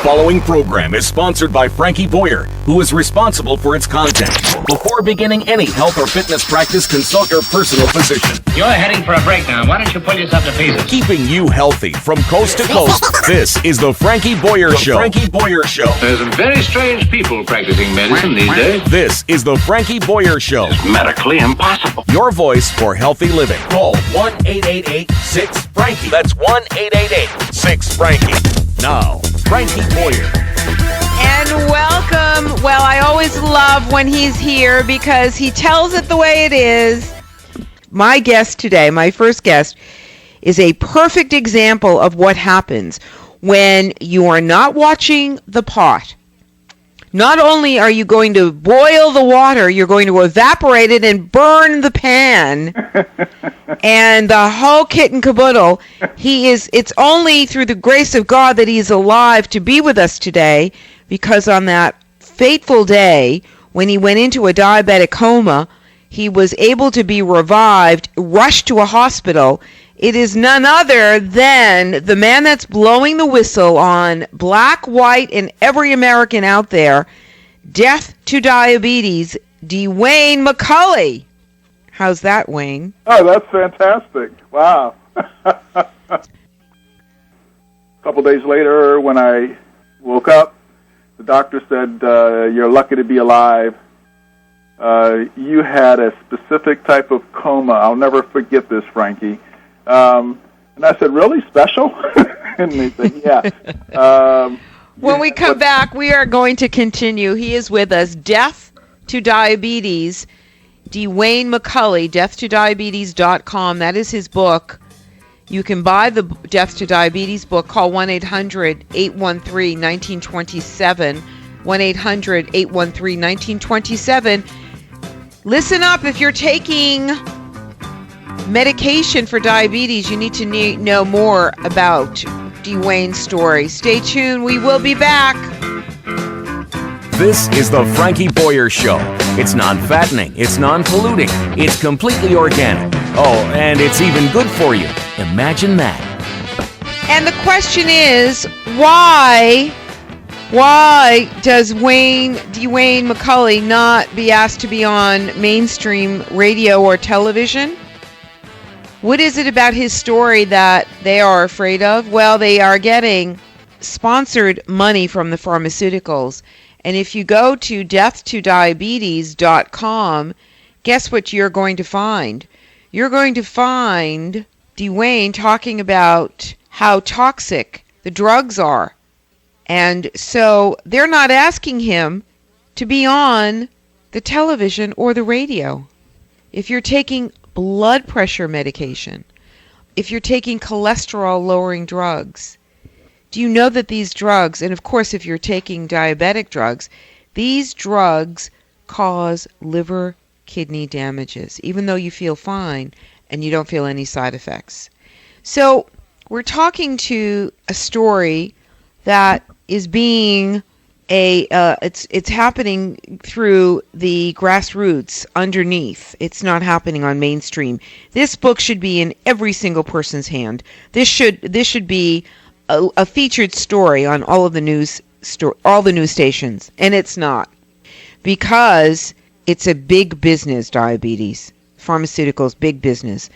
following program is sponsored by Frankie-Boyer, who is responsible for its content. Before beginning any health or fitness practice, consult your personal physician. You're heading for a breakdown. Why don't you pull yourself to pieces? Keeping you healthy from coast to coast. This is the Frankie-Boyer Show. Frankie-Boyer Show. There's some very strange people practicing medicine these days. This is the Frankie-Boyer Show. It's medically impossible. Your voice for healthy living. Call 1-888-6-FRANKIE. That's 1-888-6-FRANKIE. Now, Frankie Boyer. And welcome. Well, I always love when he's here because he tells it the way it is. My guest today, my first guest, is a perfect example of what happens when you are not watching the pot. Not only are you going to boil the water, you're going to evaporate it and burn the pan. And the whole kit and caboodle. It's only through the grace of God that he's alive to be with us today, because on that fateful day when he went into a diabetic coma, he was able to be revived, rushed to a hospital. It is none other than the man that's blowing the whistle on black, white, and every American out there, death to diabetes, Dwayne McCulley. How's that, Wayne? Oh, that's fantastic. Wow. A couple days later, when I woke up, the doctor said, you're lucky to be alive. You had a specific type of coma. I'll never forget this, Frankie. And I said, really special? And they said, yeah. When we come back, we are going to continue. He is with us. Death to Diabetes, Dwayne McCulley, death2diabetes.com. That is his book. You can buy the Death to Diabetes book. Call 1-800-813-1927. 1-800-813-1927. Listen up. If you're taking medication for diabetes, you need to know more about Dwayne's story. Stay tuned. We will be back. This is the Frankie Boyer Show. It's non-fattening, it's non-polluting, it's completely organic. Oh, and it's even good for you. Imagine that. And the question is, why does Dwayne McCulley not be asked to be on mainstream radio or television? What is it about his story that they are afraid of? Well, they are getting sponsored money from the pharmaceuticals. And if you go to death2diabetes.com, guess what you're going to find? You're going to find Dwayne talking about how toxic the drugs are. And so they're not asking him to be on the television or the radio. If you're taking blood pressure medication, if you're taking cholesterol-lowering drugs, do you know that these drugs, and of course if you're taking diabetic drugs, these drugs cause liver kidney damages, even though you feel fine and you don't feel any side effects. So we're talking to a story that is being it's happening through the grassroots underneath. It's not happening on mainstream. This book should be in every single person's hand. This should be a featured story on all of the news stations, and it's not, because it's a big business. Diabetes, pharmaceuticals, big business,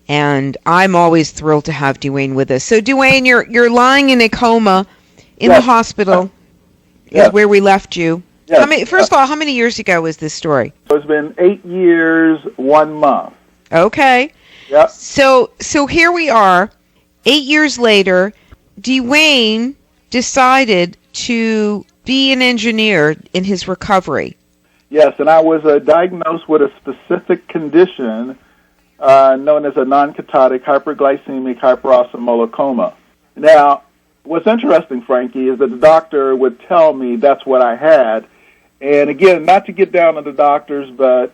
and I'm always thrilled to have Dwayne with us. So, Dwayne, you're lying in a coma in the hospital, where we left you. Yes. First of all, how many years ago was this story? So it's been 8 years, 1 month. Okay. Yep. So here we are, 8 years later. Dwayne decided to be an engineer in his recovery. Yes, and I was diagnosed with a specific condition known as a non-ketotic hyperglycemic hyperosmolar coma. Now, what's interesting, Frankie, is that the doctor would tell me that's what I had. And again, not to get down on the doctors, but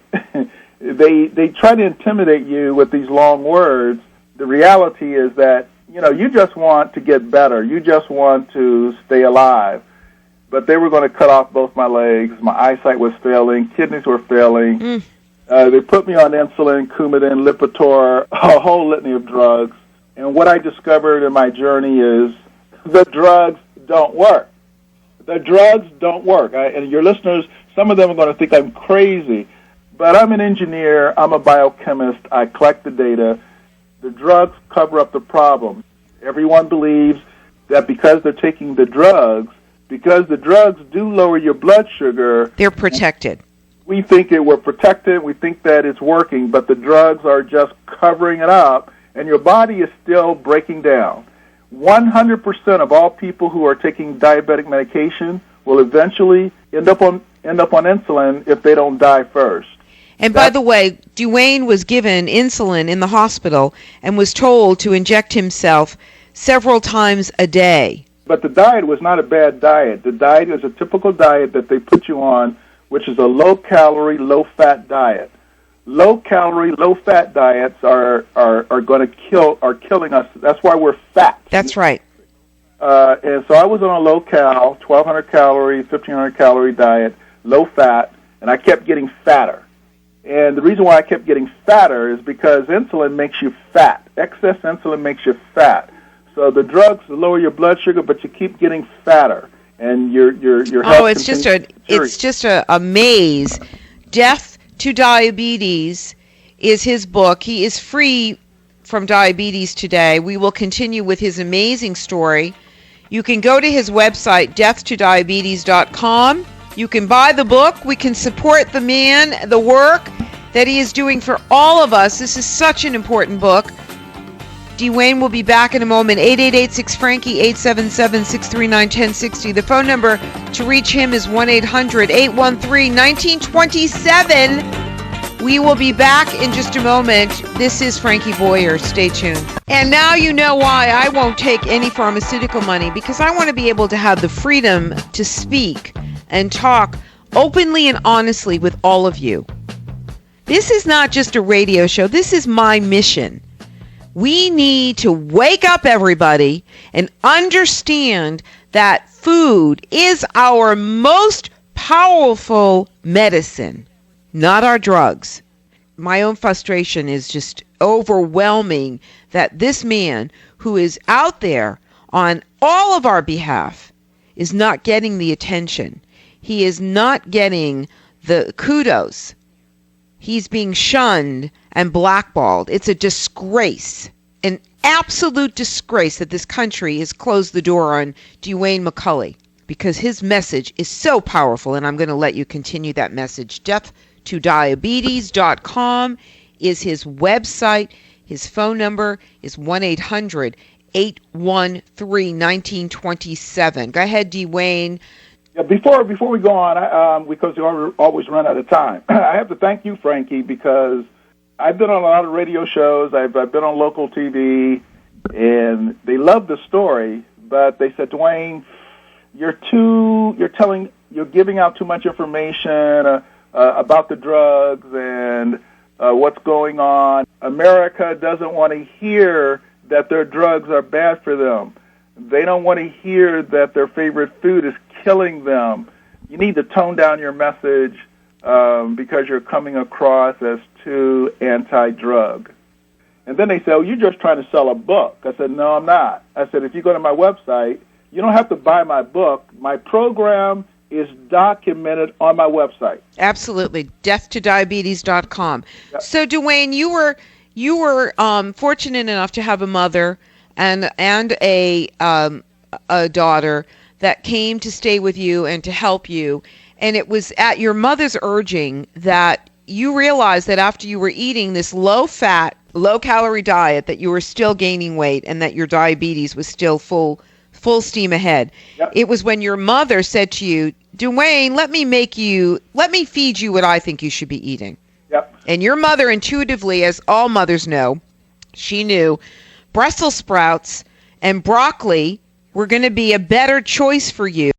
they try to intimidate you with these long words. The reality is that, you just want to get better. You just want to stay alive. But they were going to cut off both my legs. My eyesight was failing. Kidneys were failing. They put me on insulin, Coumadin, Lipitor, a whole litany of drugs. And what I discovered in my journey is the drugs don't work. The drugs don't work. And your listeners, some of them are going to think I'm crazy, but I'm an engineer. I'm a biochemist. I collect the data. The drugs cover up the problem. Everyone believes that because they're taking the drugs, because the drugs do lower your blood sugar, they're protected. We think we're protected. We think that it's working, but the drugs are just covering it up, and your body is still breaking down. 100% of all people who are taking diabetic medication will eventually end up on insulin if they don't die first. And by the way, Dwayne was given insulin in the hospital and was told to inject himself several times a day. But the diet was not a bad diet. The diet is a typical diet that they put you on, which is a low-calorie, low-fat diet. Low-calorie, low-fat diets are killing us. That's why we're fat. That's right. And so I was on a low-cal, 1,200 calorie, 1,500 calorie diet, low-fat, and I kept getting fatter. And the reason why I kept getting fatter is because insulin makes you fat. Excess insulin makes you fat. So the drugs lower your blood sugar, but you keep getting fatter, and your health. Oh, it's just a maze. Death to Diabetes is his book. He is free from diabetes today. We will continue with his amazing story. You can go to his website, deathtodiabetes.com. You can buy the book. We can support the man, the work that he is doing for all of us. This is such an important book. Dwayne will be back in a moment. 888-6-FRANKIE, 877-639-1060. The phone number to reach him is 1-800-813-1927. We will be back in just a moment. This is Frankie Boyer. Stay tuned. And now you know why I won't take any pharmaceutical money, because I want to be able to have the freedom to speak and talk openly and honestly with all of you. This is not just a radio show. This is my mission. We need to wake up, everybody, and understand that food is our most powerful medicine, not our drugs. My own frustration is just overwhelming that this man who is out there on all of our behalf is not getting the attention. He is not getting the kudos. He's being shunned and blackballed. It's a disgrace, an absolute disgrace that this has closed the door on Dwayne McCulley, because his message is so powerful, and I'm going to let you continue that message. deathtodiabetes.com is his website. His phone number is 1-800-813-1927. Go ahead, Dwayne. Yeah, before we go on, because we always run out of time, I have to thank you, Frankie, because I've been on a lot of radio shows. I've been on local TV, and they love the story, but they said, Dwayne, you're giving out too much information about the drugs and what's going on. America doesn't want to hear that their drugs are bad for them. They don't want to hear that their favorite food is killing them. You need to tone down your message because you're coming across as too anti-drug. And then they say, oh, you're just trying to sell a book. I said, no, I'm not. I said, if you go to my website, you don't have to buy my book. My program is documented on my website. Absolutely. deathtodiabetes.com. Yep. So, Dwayne, you were fortunate enough to have a mother and a daughter that came to stay with you and to help you. And it was at your mother's urging that you realized that after you were eating this low-fat, low-calorie diet that you were still gaining weight and that your diabetes was still full steam ahead. Yep. It was when your mother said to you, Dwayne, let me feed you what I think you should be eating. Yep. And your mother intuitively, as all mothers know, she knew Brussels sprouts and broccoli were going to be a better choice for you